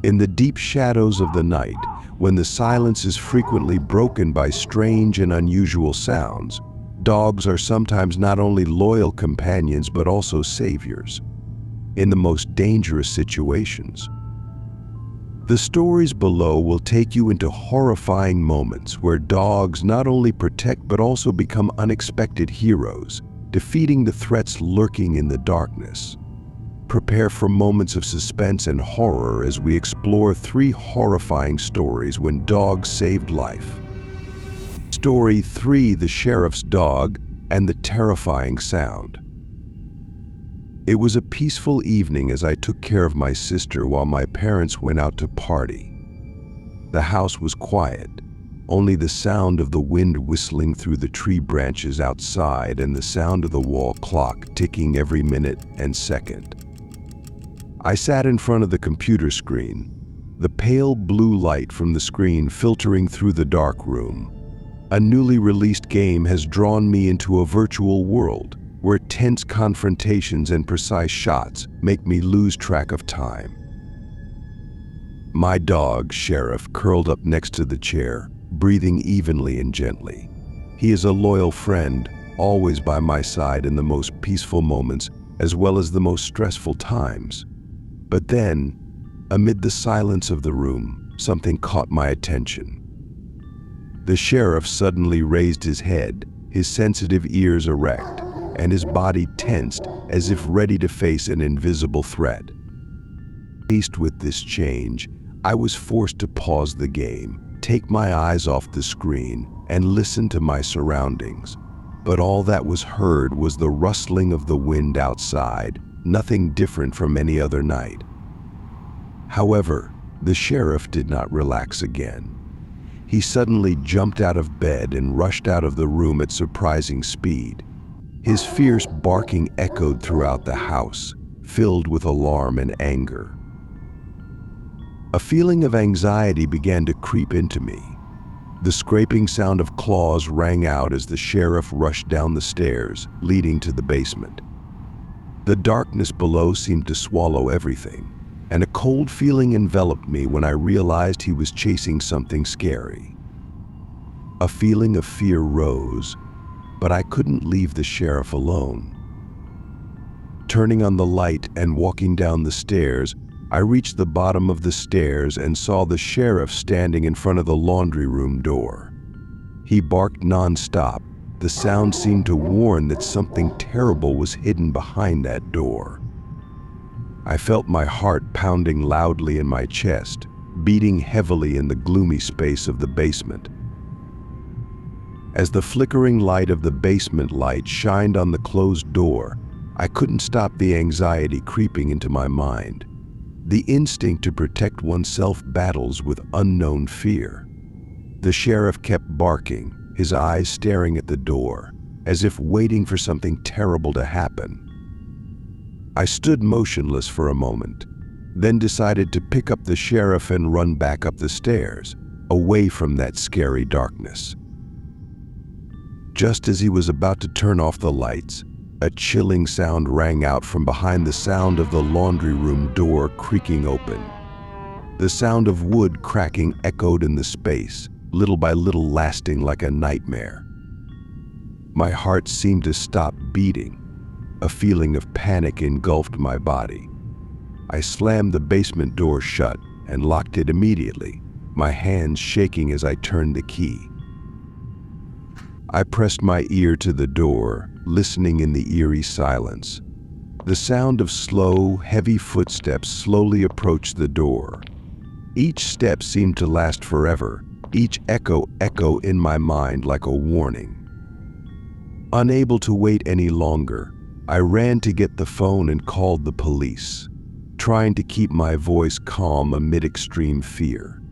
In the deep shadows of the night, when the silence is frequently broken by strange and unusual sounds, dogs are sometimes not only loyal companions but also saviors in the most dangerous situations. The stories below will take you into horrifying moments where dogs not only protect but also become unexpected heroes, defeating the threats lurking in the darkness. Prepare for moments of suspense and horror as we explore 3 horrifying stories when dogs saved life. Story 3: The Sheriff's Dog and the Terrifying Sound. It was a peaceful evening as I took care of my sister while my parents went out to party. The house was quiet, only the sound of the wind whistling through the tree branches outside and the sound of the wall clock ticking every minute and second. I sat in front of the computer screen, the pale blue light from the screen filtering through the dark room. A newly released game has drawn me into a virtual world where tense confrontations and precise shots make me lose track of time. My dog, Sheriff, curled up next to the chair, breathing evenly and gently. He is a loyal friend, always by my side in the most peaceful moments as well as the most stressful times. But then, amid the silence of the room, something caught my attention. The sheriff suddenly raised his head, his sensitive ears erect, and his body tensed as if ready to face an invisible threat. Faced with this change, I was forced to pause the game, take my eyes off the screen, and listen to my surroundings. But all that was heard was the rustling of the wind outside, nothing different from any other night. However, the sheriff did not relax again. He suddenly jumped out of bed and rushed out of the room at surprising speed. His fierce barking echoed throughout the house, filled with alarm and anger. A feeling of anxiety began to creep into me. The scraping sound of claws rang out as the sheriff rushed down the stairs, leading to the basement. The darkness below seemed to swallow everything, and a cold feeling enveloped me when I realized he was chasing something scary. A feeling of fear rose, but I couldn't leave the sheriff alone. Turning on the light and walking down the stairs, I reached the bottom of the stairs and saw the sheriff standing in front of the laundry room door. He barked nonstop. The sound seemed to warn that something terrible was hidden behind that door. I felt my heart pounding loudly in my chest, beating heavily in the gloomy space of the basement. As the flickering light of the basement light shined on the closed door, I couldn't stop the anxiety creeping into my mind. The instinct to protect oneself battles with unknown fear. The sheriff kept barking, his eyes staring at the door, as if waiting for something terrible to happen. I stood motionless for a moment, then decided to pick up the sheriff and run back up the stairs, away from that scary darkness. Just as he was about to turn off the lights, a chilling sound rang out from behind the sound of the laundry room door creaking open. The sound of wood cracking echoed in the space, little by little lasting like a nightmare. My heart seemed to stop beating. A feeling of panic engulfed my body. I slammed the basement door shut and locked it immediately, my hands shaking as I turned the key. I pressed my ear to the door, listening in the eerie silence. The sound of slow, heavy footsteps slowly approached the door. Each step seemed to last forever, each echo in my mind like a warning. Unable to wait any longer, I ran to get the phone and called the police, trying to keep my voice calm amid extreme fear.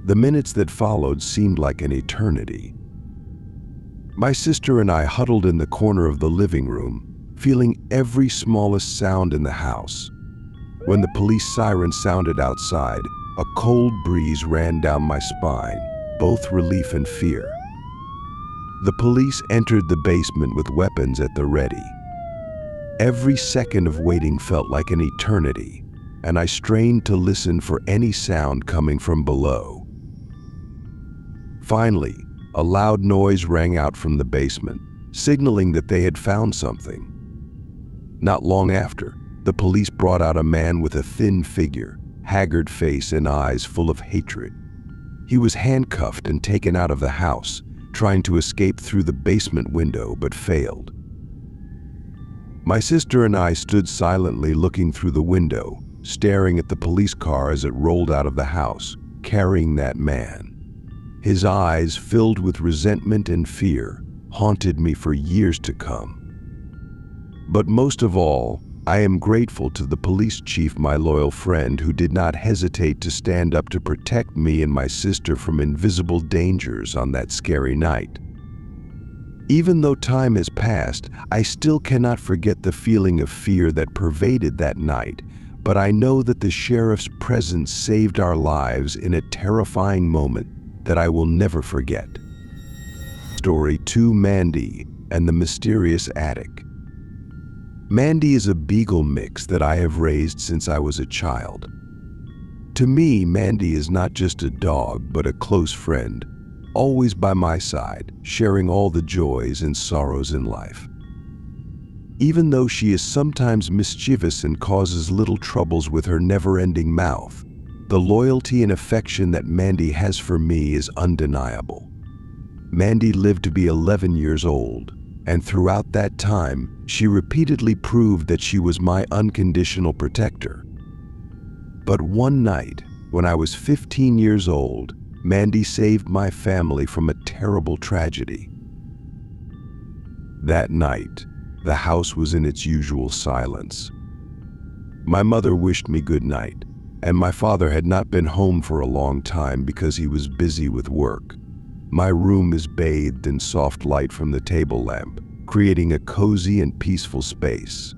The minutes that followed seemed like an eternity. My sister and I huddled in the corner of the living room, feeling every smallest sound in the house. When the police siren sounded outside, a cold breeze ran down my spine, both relief and fear. The police entered the basement with weapons at the ready. Every second of waiting felt like an eternity, and I strained to listen for any sound coming from below. Finally, a loud noise rang out from the basement, signaling that they had found something. Not long after, the police brought out a man with a thin figure, haggard face and eyes full of hatred. He was handcuffed and taken out of the house, trying to escape through the basement window but failed. My sister and I stood silently looking through the window, staring at the police car as it rolled out of the house, carrying that man. His eyes, filled with resentment and fear, haunted me for years to come. But most of all, I am grateful to the police chief, my loyal friend, who did not hesitate to stand up to protect me and my sister from invisible dangers on that scary night. Even though time has passed, I still cannot forget the feeling of fear that pervaded that night, but I know that the sheriff's presence saved our lives in a terrifying moment that I will never forget. Story 2: Mandy and the Mysterious Attic. Mandy is a beagle mix that I have raised since I was a child. To me, Mandy is not just a dog, but a close friend, always by my side, sharing all the joys and sorrows in life. Even though she is sometimes mischievous and causes little troubles with her never-ending mouth, the loyalty and affection that Mandy has for me is undeniable. Mandy lived to be 11 years old, and throughout that time, she repeatedly proved that she was my unconditional protector. But one night, when I was 15 years old, Mandy saved my family from a terrible tragedy. That night, the house was in its usual silence. My mother wished me good night, and my father had not been home for a long time because he was busy with work. My room is bathed in soft light from the table lamp, creating a cozy and peaceful space.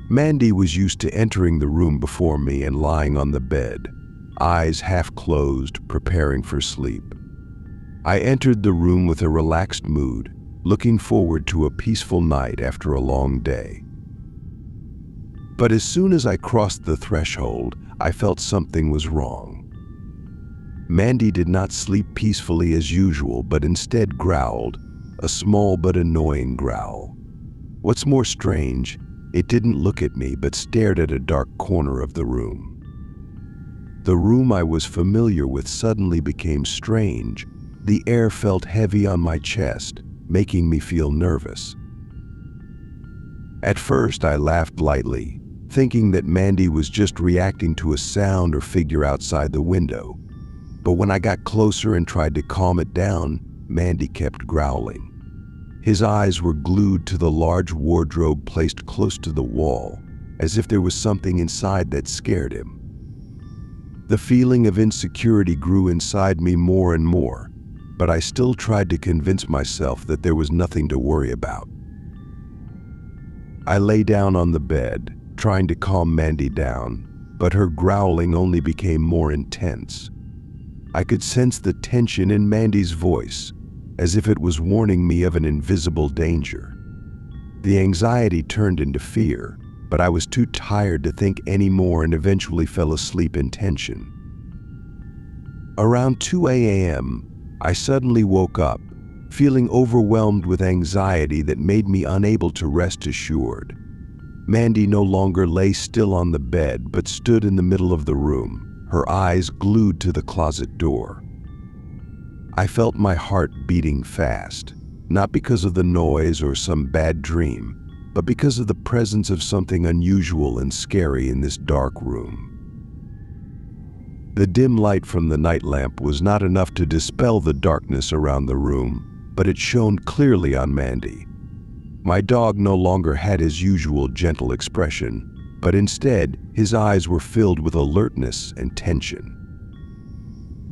Mandy was used to entering the room before me and lying on the bed, eyes half closed, preparing for sleep. I entered the room with a relaxed mood, looking forward to a peaceful night after a long day. But as soon as I crossed the threshold, I felt something was wrong. Mandy did not sleep peacefully as usual, but instead growled, a small but annoying growl. What's more strange, it didn't look at me but stared at a dark corner of the room. The room I was familiar with suddenly became strange. The air felt heavy on my chest, making me feel nervous. At first, I laughed lightly, thinking that Mandy was just reacting to a sound or figure outside the window. But when I got closer and tried to calm it down, Mandy kept growling. His eyes were glued to the large wardrobe placed close to the wall, as if there was something inside that scared him. The feeling of insecurity grew inside me more and more, but I still tried to convince myself that there was nothing to worry about. I lay down on the bed, trying to calm Mandy down, but her growling only became more intense. I could sense the tension in Mandy's voice, as if it was warning me of an invisible danger. The anxiety turned into fear, but I was too tired to think anymore and eventually fell asleep in tension. Around 2 a.m., I suddenly woke up, feeling overwhelmed with anxiety that made me unable to rest assured. Mandy no longer lay still on the bed, but stood in the middle of the room, her eyes glued to the closet door. I felt my heart beating fast, not because of the noise or some bad dream, but because of the presence of something unusual and scary in this dark room. The dim light from the night lamp was not enough to dispel the darkness around the room, but it shone clearly on Mandy. My dog no longer had his usual gentle expression, but instead, his eyes were filled with alertness and tension.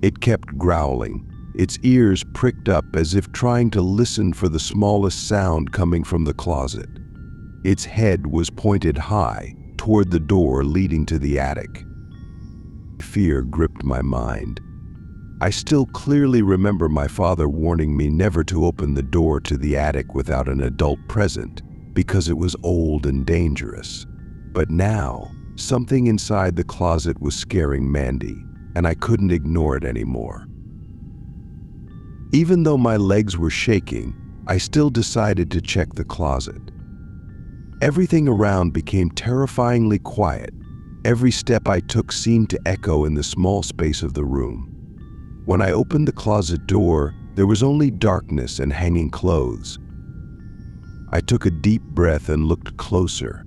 It kept growling, its ears pricked up as if trying to listen for the smallest sound coming from the closet. Its head was pointed high, toward the door leading to the attic. Fear gripped my mind. I still clearly remember my father warning me never to open the door to the attic without an adult present, because it was old and dangerous. But now, Something inside the closet was scaring Mandy, and I couldn't ignore it anymore. Even though my legs were shaking, I still decided to check the closet. Everything around became terrifyingly quiet. Every step I took seemed to echo in the small space of the room. When I opened the closet door, there was only darkness and hanging clothes. I took a deep breath and looked closer.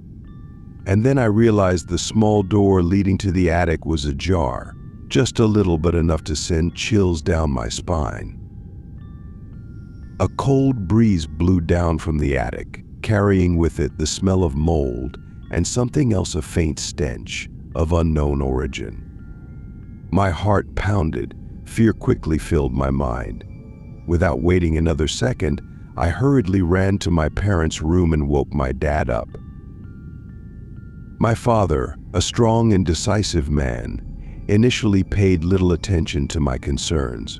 And then I realized the small door leading to the attic was ajar, just a little but enough to send chills down my spine. A cold breeze blew down from the attic, carrying with it the smell of mold and something else, a faint stench of unknown origin. My heart pounded, fear quickly filled my mind. Without waiting another second, I hurriedly ran to my parents' room and woke my dad up. My father, a strong and decisive man, initially paid little attention to my concerns.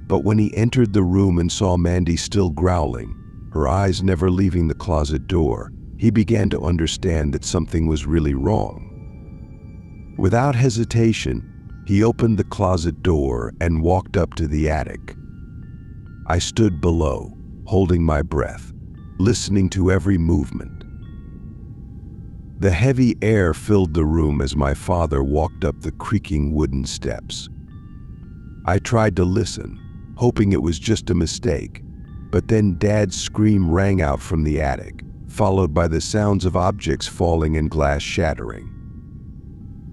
But when he entered the room and saw Mandy still growling, her eyes never leaving the closet door, he began to understand that something was really wrong. Without hesitation, he opened the closet door and walked up to the attic. I stood below, holding my breath, listening to every movement. The heavy air filled the room as my father walked up the creaking wooden steps. I tried to listen, hoping it was just a mistake, but then Dad's scream rang out from the attic, followed by the sounds of objects falling and glass shattering.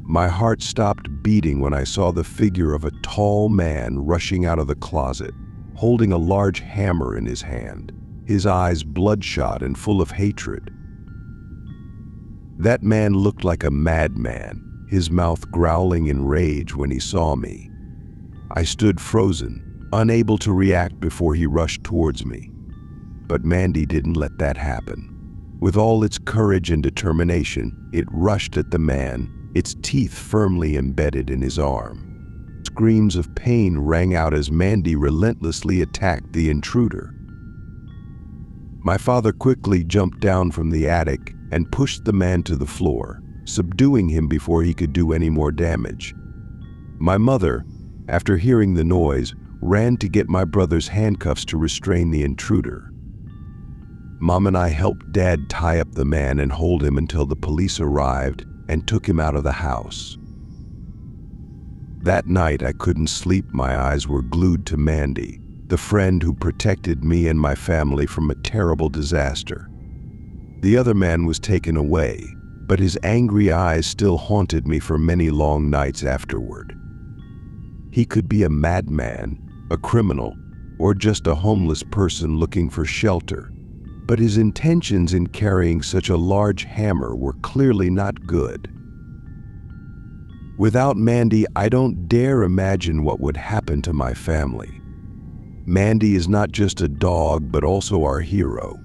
My heart stopped beating when I saw the figure of a tall man rushing out of the closet, holding a large hammer in his hand, his eyes bloodshot and full of hatred. That man looked like a madman, his mouth growling in rage when he saw me. I stood frozen, unable to react before he rushed towards me. But Mandy didn't let that happen. With all its courage and determination, it rushed at the man, its teeth firmly embedded in his arm. Screams of pain rang out as Mandy relentlessly attacked the intruder. My father quickly jumped down from the attic and pushed the man to the floor, subduing him before he could do any more damage. My mother, after hearing the noise, ran to get my brother's handcuffs to restrain the intruder. Mom and I helped Dad tie up the man and hold him until the police arrived and took him out of the house. That night I couldn't sleep. My eyes were glued to Mandy, the friend who protected me and my family from a terrible disaster. The other man was taken away, but his angry eyes still haunted me for many long nights afterward. He could be a madman, a criminal, or just a homeless person looking for shelter, but his intentions in carrying such a large hammer were clearly not good. Without Mandy, I don't dare imagine what would happen to my family. Mandy is not just a dog, but also our hero.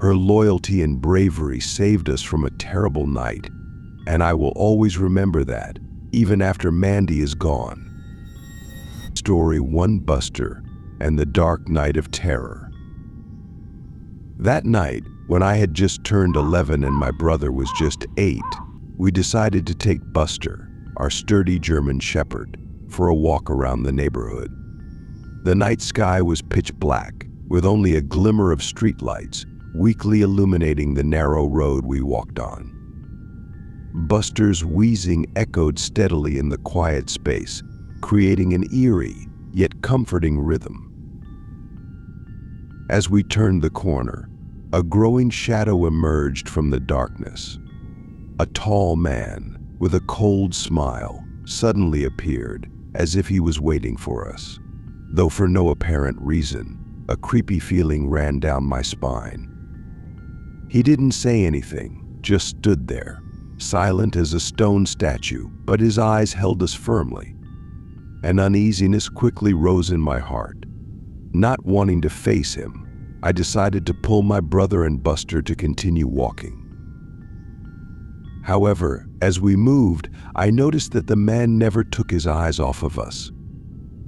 Her loyalty and bravery saved us from a terrible night, and I will always remember that, even after Mandy is gone. Story 1: Buster and the Dark Night of Terror. That night, when I had just turned 11 and my brother was just 8, we decided to take Buster, our sturdy German Shepherd, for a walk around the neighborhood. The night sky was pitch black, with only a glimmer of streetlights weakly illuminating the narrow road we walked on. Buster's wheezing echoed steadily in the quiet space, creating an eerie yet comforting rhythm. As we turned the corner, a growing shadow emerged from the darkness. A tall man with a cold smile suddenly appeared, as if he was waiting for us. Though for no apparent reason, a creepy feeling ran down my spine. He didn't say anything, just stood there, silent as a stone statue, but his eyes held us firmly. An uneasiness quickly rose in my heart. Not wanting to face him, I decided to pull my brother and Buster to continue walking. However, as we moved, I noticed that the man never took his eyes off of us.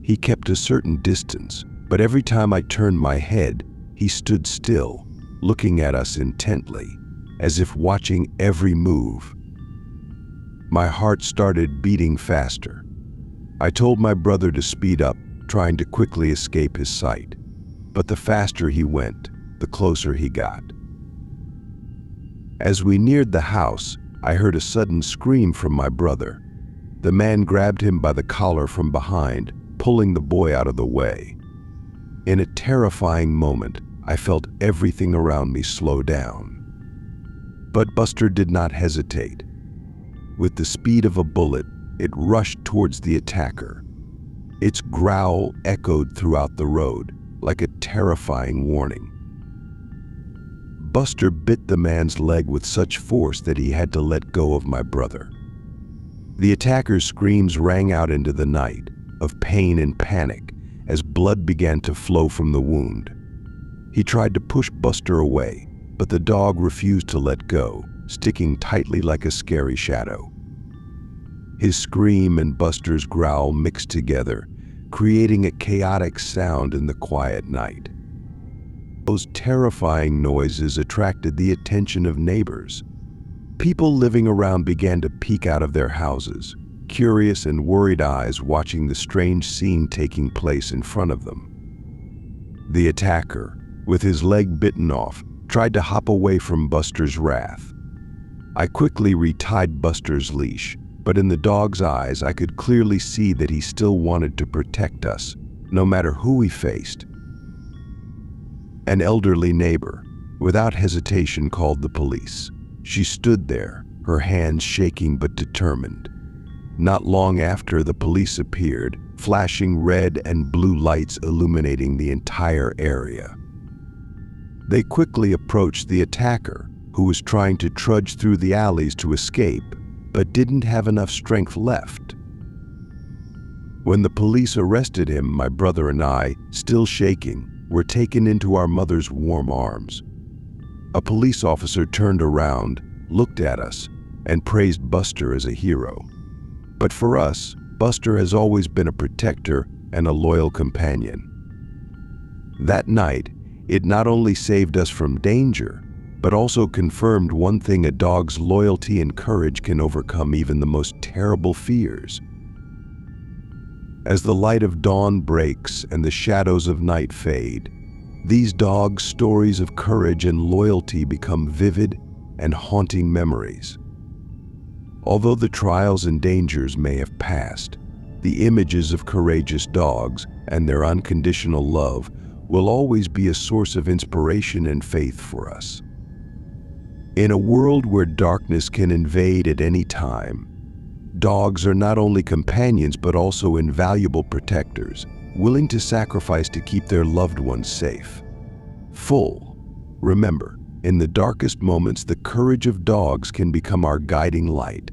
He kept a certain distance, but every time I turned my head, he stood still, looking at us intently, as if watching every move. My heart started beating faster. I told my brother to speed up, trying to quickly escape his sight. But the faster he went, the closer he got. As we neared the house, I heard a sudden scream from my brother. The man grabbed him by the collar from behind, pulling the boy out of the way. In a terrifying moment, I felt everything around me slow down. But Buster did not hesitate. With the speed of a bullet, it rushed towards the attacker. Its growl echoed throughout the road, like a terrifying warning. Buster bit the man's leg with such force that he had to let go of my brother. The attacker's screams rang out into the night, of pain and panic, as blood began to flow from the wound. He tried to push Buster away, but the dog refused to let go, sticking tightly like a scary shadow. His scream and Buster's growl mixed together, creating a chaotic sound in the quiet night. Those terrifying noises attracted the attention of neighbors. People living around began to peek out of their houses, curious and worried eyes watching the strange scene taking place in front of them. The attacker, with his leg bitten off, tried to hop away from Buster's wrath. I quickly retied Buster's leash, but in the dog's eyes I could clearly see that he still wanted to protect us, no matter who we faced. An elderly neighbor, without hesitation, called the police. She stood there, her hands shaking but determined. Not long after, the police appeared, flashing red and blue lights illuminating the entire area. They quickly approached the attacker, who was trying to trudge through the alleys to escape, but didn't have enough strength left. When the police arrested him, my brother and I, still shaking, were taken into our mother's warm arms. A police officer turned around, looked at us, and praised Buster as a hero. But for us, Buster has always been a protector and a loyal companion. That night, it not only saved us from danger, but also confirmed one thing: a dog's loyalty and courage can overcome even the most terrible fears. As the light of dawn breaks and the shadows of night fade, these dogs' stories of courage and loyalty become vivid and haunting memories. Although the trials and dangers may have passed, the images of courageous dogs and their unconditional love will always be a source of inspiration and faith for us. In a world where darkness can invade at any time, dogs are not only companions but also invaluable protectors, willing to sacrifice to keep their loved ones safe. Remember, in the darkest moments, the courage of dogs can become our guiding light,